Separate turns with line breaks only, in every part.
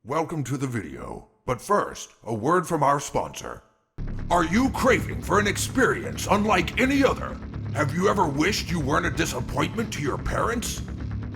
Welcome to the video, but first, a word from our sponsor. Are you craving for an experience unlike any other? Have you ever wished you weren't a disappointment to your parents?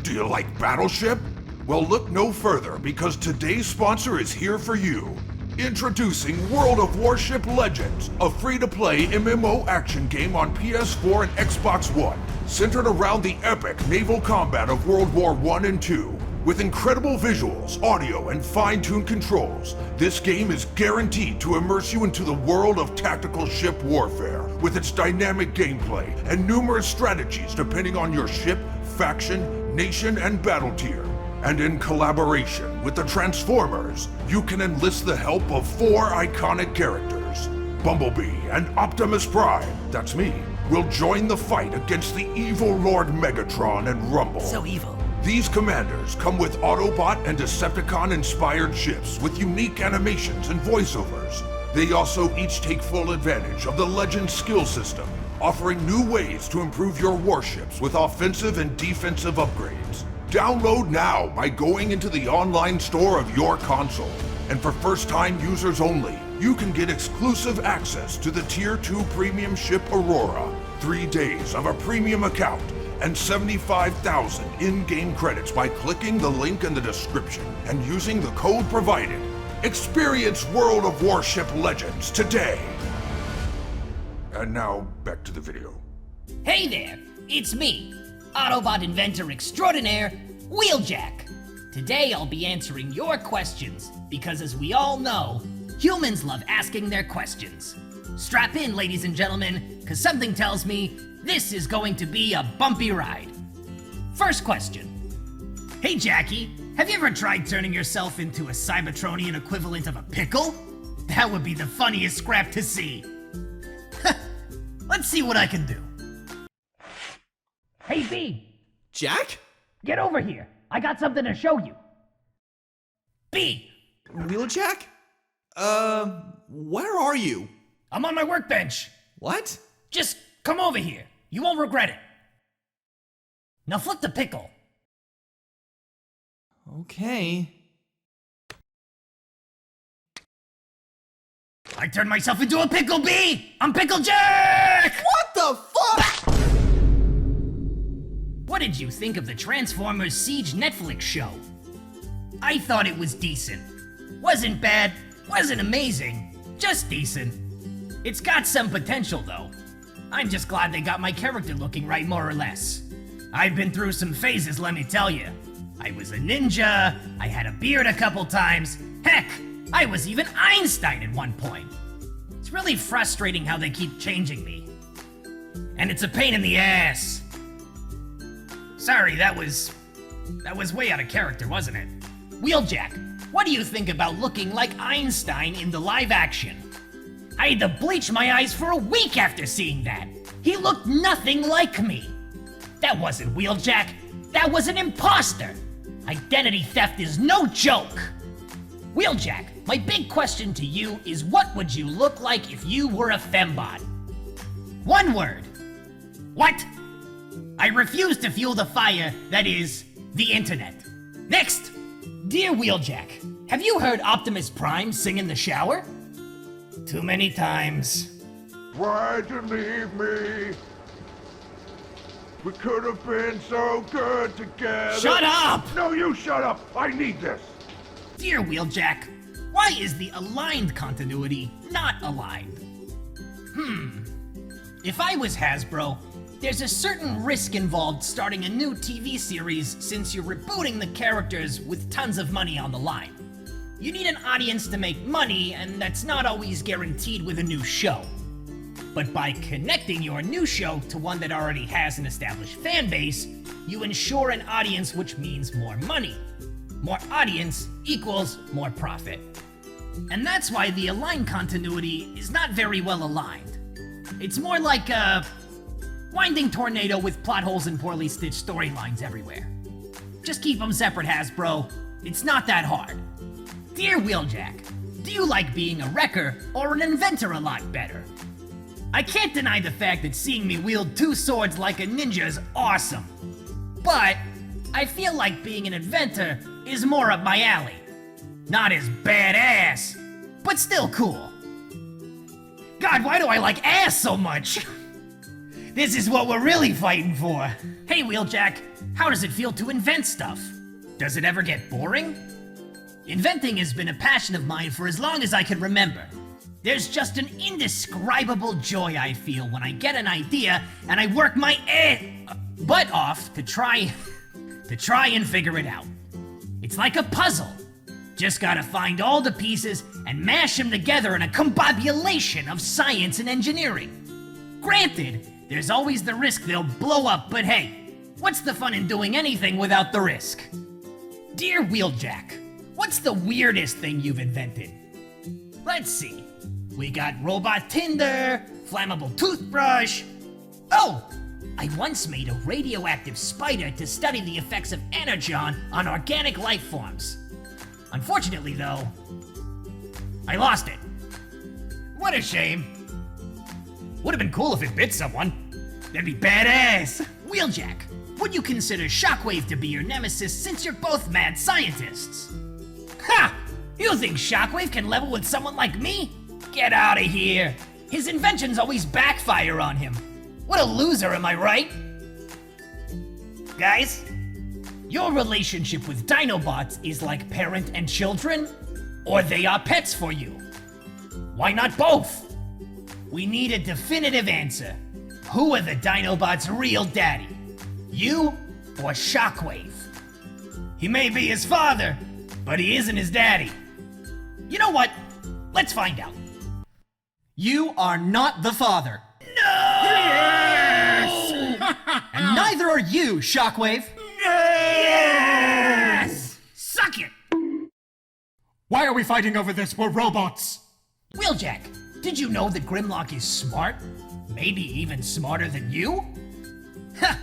Do you like Battleship? Well, look no further because today's sponsor is here for you. Introducing World of Warship Legends, a free-to-play MMO action game on PS4 and Xbox One, centered around the epic naval combat of World War I and II. With incredible visuals, audio, and fine-tuned controls, this game is guaranteed to immerse you into the world of tactical ship warfare, with its dynamic gameplay and numerous strategies depending on your ship, faction, nation, and battle tier. And in collaboration with the Transformers, you can enlist the help of 4 iconic characters. Bumblebee and Optimus Prime, that's me, will join the fight against the evil Lord Megatron and Rumble.
So evil.
These commanders come with Autobot and Decepticon-inspired ships with unique animations and voiceovers. They also each take full advantage of the Legends skill system, offering new ways to improve your warships with offensive and defensive upgrades. Download now by going into the online store of your console. And for first-time users only, you can get exclusive access to the Tier 2 Premium Ship Aurora, 3 days of a premium account, and 75,000 in-game credits by clicking the link in the description and using the code provided. Experience World of Warship Legends today! And now, back to the video.
Hey there, it's me, Autobot inventor extraordinaire, Wheeljack. Today I'll be answering your questions, because as we all know, humans love asking their questions. Strap in, ladies and gentlemen, because something tells me this is going to be a bumpy ride. First question. Hey Jackie, have you ever tried turning yourself into a Cybertronian equivalent of a pickle? That would be the funniest scrap to see. Let's see what I can do. Hey B!
Jack?
Get over here! I got something to show you! B!
Wheeljack? Where are you?
I'm on my workbench!
What?
Just come over here. You won't regret it. Now flip the pickle.
Okay.
I turned myself into a pickle bee! I'm Pickle Jack!
What the fuck?
What did you think of the Transformers Siege Netflix show? I thought it was decent. Wasn't bad, wasn't amazing, just decent. It's got some potential though. I'm just glad they got my character looking right more or less. I've been through some phases, let me tell you. I was a ninja, I had a beard a couple times, heck, I was even Einstein at one point. It's really frustrating how they keep changing me. And it's a pain in the ass. Sorry, that was way out of character, wasn't it? Wheeljack, what do you think about looking like Einstein in the live action? I had to bleach my eyes for a week after seeing that. He looked nothing like me. That wasn't Wheeljack, that was an imposter. Identity theft is no joke. Wheeljack, my big question to you is what would you look like if you were a fembot? One word. What? I refuse to fuel the fire that is the internet. Next! Dear Wheeljack, have you heard Optimus Prime sing in the shower? Too many times.
Why'd you leave me? We could have been so good together.
Shut up!
No, you shut up! I need this!
Dear Wheeljack, why is the aligned continuity not aligned? If I was Hasbro, there's a certain risk involved starting a new TV series since you're rebooting the characters with tons of money on the line. You need an audience to make money, and that's not always guaranteed with a new show. But by connecting your new show to one that already has an established fan base, you ensure an audience, which means more money. More audience equals more profit. And that's why the aligned continuity is not very well aligned. It's more like a winding tornado with plot holes and poorly stitched storylines everywhere. Just keep them separate, Hasbro. It's not that hard. Dear Wheeljack, do you like being a wrecker or an inventor a lot better? I can't deny the fact that seeing me wield 2 swords like a ninja is awesome. But I feel like being an inventor is more up my alley. Not as badass, but still cool. God, why do I like ass so much? This is what we're really fighting for. Hey, Wheeljack, how does it feel to invent stuff? Does it ever get boring? Inventing has been a passion of mine for as long as I can remember. There's just an indescribable joy I feel when I get an idea and I work my butt off to try and figure it out. It's like a puzzle. Just gotta find all the pieces and mash them together in a combobulation of science and engineering. Granted, there's always the risk they'll blow up, but hey, what's the fun in doing anything without the risk? Dear Wheeljack, what's the weirdest thing you've invented? Let's see. We got robot Tinder, flammable toothbrush. Oh! I once made a radioactive spider to study the effects of energon on organic life forms. Unfortunately, though, I lost it. What a shame. Would have been cool if it bit someone. That'd be badass. Wheeljack, would you consider Shockwave to be your nemesis since you're both mad scientists? Ha! You think Shockwave can level with someone like me? Get out of here. His inventions always backfire on him. What a loser, am I right? Guys, your relationship with Dinobots is like parent and children, or they are pets for you. Why not both? We need a definitive answer. Who are the Dinobots' real daddy? You or Shockwave? He may be his father, but he isn't his daddy. You know what? Let's find out.
You are not the father.
Yes!
And neither are you, Shockwave.
Yes! Suck it!
Why are we fighting over this? We're robots!
Wheeljack, did you know that Grimlock is smart? Maybe even smarter than you? Ha!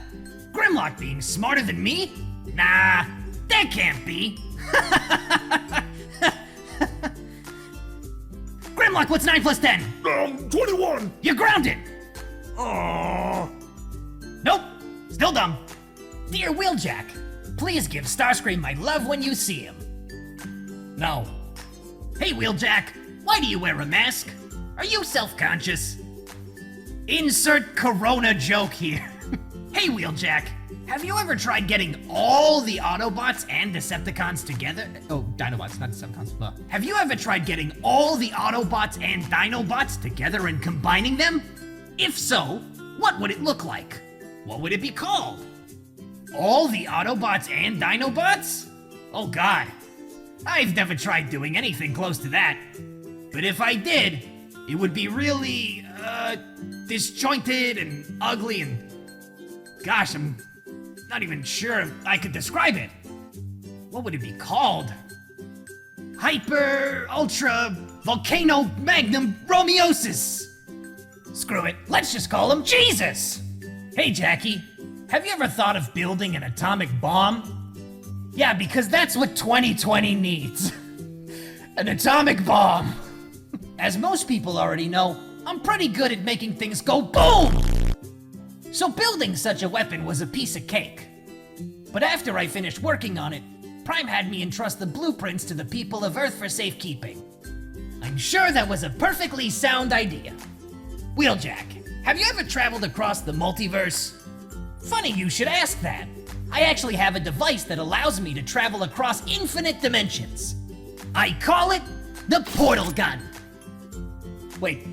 Grimlock being smarter than me? Nah, that can't be. Grimlock, what's 9 plus 10?
21!
You're grounded!
Aww.
Nope, still dumb. Dear Wheeljack, please give Starscream my love when you see him. No. Hey Wheeljack, why do you wear a mask? Are you self-conscious? Insert Corona joke here. Hey Wheeljack, have you ever tried getting all the Autobots and Decepticons together? Oh, Dinobots, not Decepticons. Blah. Have you ever tried getting all the Autobots and Dinobots together and combining them? If so, what would it look like? What would it be called? All the Autobots and Dinobots? Oh god, I've never tried doing anything close to that. But if I did, it would be really, disjointed and ugly and... Gosh, I'm not even sure if I could describe it. What would it be called? Hyper, Ultra, Volcano, Magnum, Romeosis. Screw it, let's just call him Jesus. Hey Jackie, have you ever thought of building an atomic bomb? Yeah, because that's what 2020 needs. An atomic bomb. As most people already know, I'm pretty good at making things go BOOM! So building such a weapon was a piece of cake. But after I finished working on it, Prime had me entrust the blueprints to the people of Earth for safekeeping. I'm sure that was a perfectly sound idea. Wheeljack, have you ever traveled across the multiverse? Funny you should ask that. I actually have a device that allows me to travel across infinite dimensions. I call it the Portal Gun. Wait,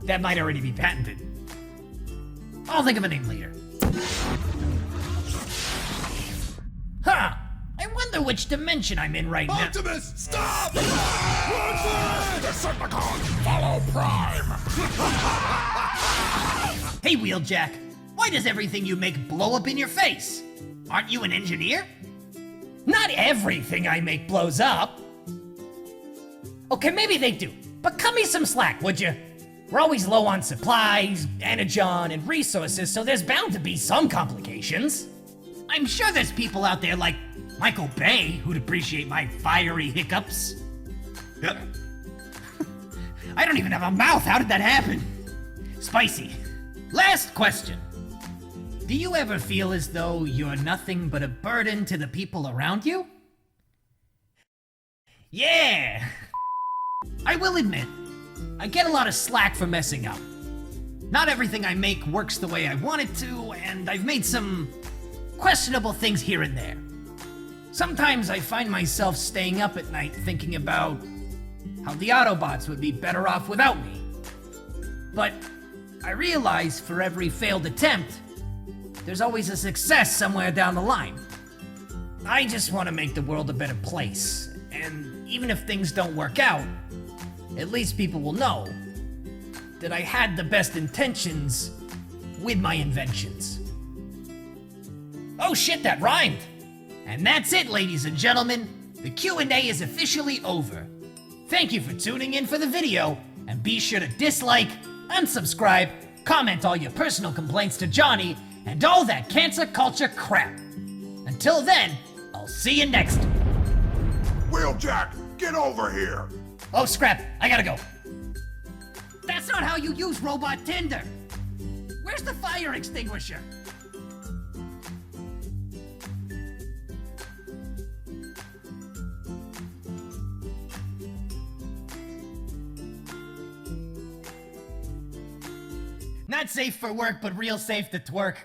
that might already be patented. I'll think of a name later. Huh, I wonder which dimension I'm in right now.
Optimus, stop! Run for it! Decepticons, follow Prime!
Hey Wheeljack, why does everything you make blow up in your face? Aren't you an engineer? Not everything I make blows up. Okay, maybe they do, but cut me some slack, would you? We're always low on supplies, energon, and resources, so there's bound to be some complications. I'm sure there's people out there like Michael Bay who'd appreciate my fiery hiccups. I don't even have a mouth, how did that happen? Spicy. Last question. Do you ever feel as though you're nothing but a burden to the people around you? Yeah! I will admit, I get a lot of slack for messing up. Not everything I make works the way I want it to, and I've made some questionable things here and there. Sometimes I find myself staying up at night thinking about how the Autobots would be better off without me. But I realize for every failed attempt, there's always a success somewhere down the line. I just want to make the world a better place, and even if things don't work out, at least people will know that I had the best intentions with my inventions. Oh shit, that rhymed! And that's it, ladies and gentlemen. The Q&A is officially over. Thank you for tuning in for the video, and be sure to dislike, unsubscribe, comment all your personal complaints to Johnny, and all that cancer culture crap. Until then, I'll see you next.
Wheeljack, get over here!
Oh, scrap, I gotta go.
That's not how you use robot Tinder. Where's the fire extinguisher?
Not safe for work, but real safe to twerk.